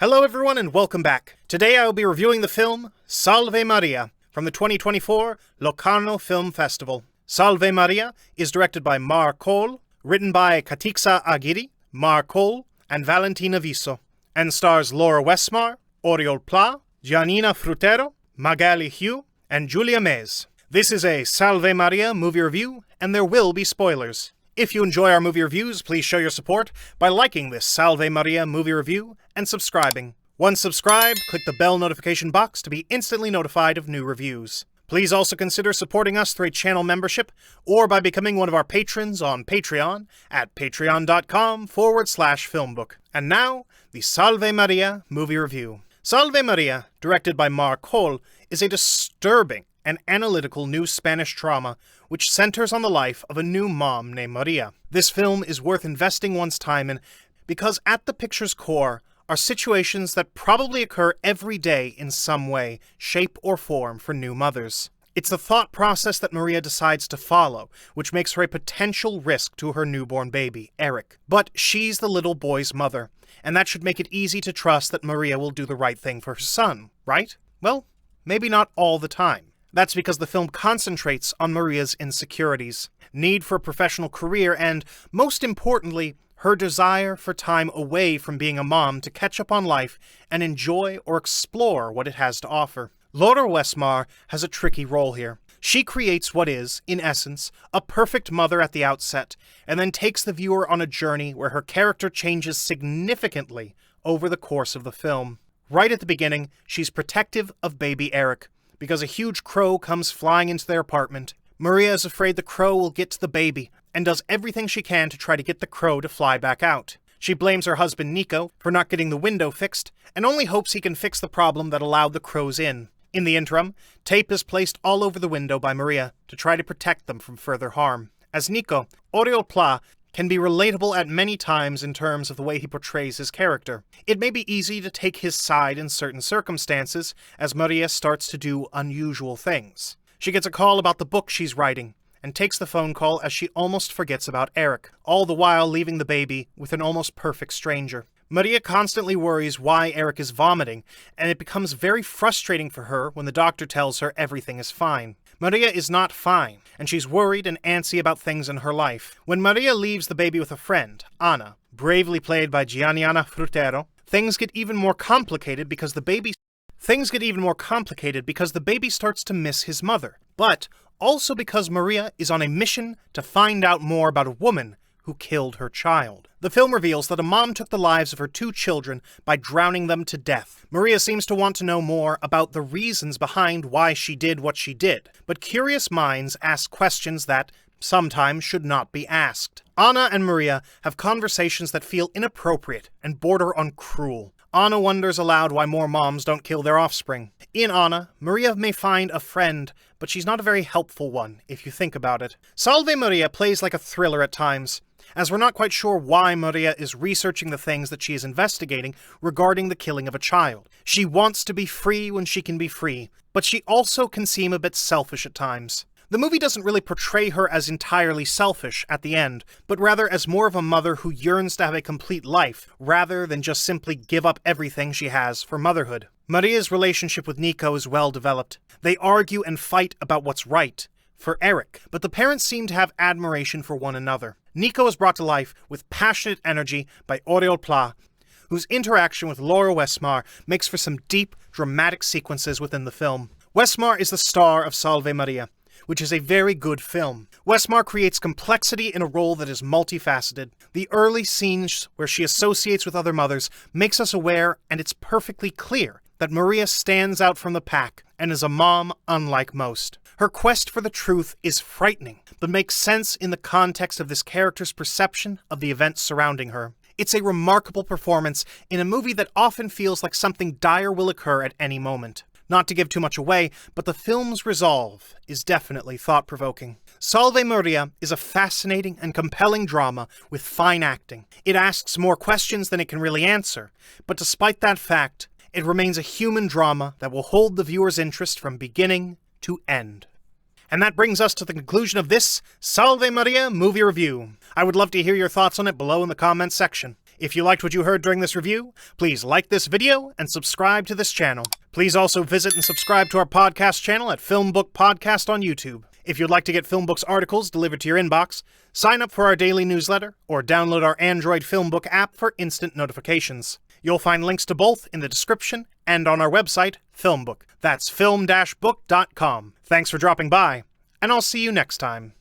Hello everyone and welcome back. Today I will be reviewing the film Salve Maria from the 2024 Locarno Film Festival. Salve Maria is directed by Mar Cole, written by Katiksa Aguirre, Mar Cole, and Valentina Viso, and stars Laura Westmar, Oriol Pla, Giannina Frutero, Magali Hugh, and Julia Mez. This is a Salve Maria movie review, and there will be spoilers. If you enjoy our movie reviews, please show your support by liking this Salve Maria movie review and subscribing. Once subscribed, click the bell notification box to be instantly notified of new reviews. Please also consider supporting us through a channel membership or by becoming one of our patrons on Patreon at patreon.com/FilmBook. And now, the Salve Maria movie review. Salve Maria, directed by Mar Cole, is a disturbing and analytical new Spanish drama which centers on the life of a new mom named Maria. This film is worth investing one's time in because at the picture's core are situations that probably occur every day in some way, shape, or form for new mothers. It's the thought process that Maria decides to follow, which makes her a potential risk to her newborn baby, Eric. But she's the little boy's mother, and that should make it easy to trust that Maria will do the right thing for her son, right? Well, maybe not all the time. That's because the film concentrates on Maria's insecurities, need for a professional career, and, most importantly, her desire for time away from being a mom to catch up on life and enjoy or explore what it has to offer. Laura Westmar has a tricky role here. She creates what is, in essence, a perfect mother at the outset, and then takes the viewer on a journey where her character changes significantly over the course of the film. Right at the beginning, she's protective of baby Eric, because a huge crow comes flying into their apartment. Maria is afraid the crow will get to the baby, and does everything she can to try to get the crow to fly back out. She blames her husband Nico for not getting the window fixed, and only hopes he can fix the problem that allowed the crows in. In the interim, tape is placed all over the window by Maria to try to protect them from further harm. As Nico, Oriol Pla can be relatable at many times in terms of the way he portrays his character. It may be easy to take his side in certain circumstances, as Maria starts to do unusual things. She gets a call about the book she's writing, and takes the phone call as she almost forgets about Eric, all the while leaving the baby with an almost perfect stranger. Maria constantly worries why Eric is vomiting, and it becomes very frustrating for her when the doctor tells her everything is fine. Maria is not fine, and she's worried and antsy about things in her life. When Maria leaves the baby with a friend, Anna, bravely played by Giannina Frutero, things get even more complicated because the baby starts to miss his mother, but also because Maria is on a mission to find out more about a woman who killed her child. The film reveals that a mom took the lives of her two children by drowning them to death. Maria seems to want to know more about the reasons behind why she did what she did, but curious minds ask questions that sometimes should not be asked. Anna and Maria have conversations that feel inappropriate and border on cruel. Anna wonders aloud why more moms don't kill their offspring. In Anna, Maria may find a friend, but she's not a very helpful one, if you think about it. Salve Maria plays like a thriller at times, as we're not quite sure why Maria is researching the things that she is investigating regarding the killing of a child. She wants to be free when she can be free, but she also can seem a bit selfish at times. The movie doesn't really portray her as entirely selfish at the end, but rather as more of a mother who yearns to have a complete life, rather than just simply give up everything she has for motherhood. Maria's relationship with Nico is well developed. They argue and fight about what's right for Eric, but the parents seem to have admiration for one another. Nico is brought to life with passionate energy by Oriol Pla, whose interaction with Laura Westmar makes for some deep, dramatic sequences within the film. Westmar is the star of Salve Maria, which is a very good film. Westmar creates complexity in a role that is multifaceted. The early scenes where she associates with other mothers makes us aware, and it's perfectly clear, that Maria stands out from the pack and is a mom unlike most. Her quest for the truth is frightening, but makes sense in the context of this character's perception of the events surrounding her. It's a remarkable performance in a movie that often feels like something dire will occur at any moment. Not to give too much away, but the film's resolve is definitely thought-provoking. Salve Maria is a fascinating and compelling drama with fine acting. It asks more questions than it can really answer, but despite that fact, it remains a human drama that will hold the viewer's interest from beginning to end. And that brings us to the conclusion of this Salve Maria movie review. I would love to hear your thoughts on it below in the comments section. If you liked what you heard during this review, please like this video and subscribe to this channel. Please also visit and subscribe to our podcast channel at FilmBook Podcast on YouTube. If you'd like to get FilmBook's articles delivered to your inbox, sign up for our daily newsletter or download our Android FilmBook app for instant notifications. You'll find links to both in the description and on our website, FilmBook. That's film-book.com. Thanks for dropping by, and I'll see you next time.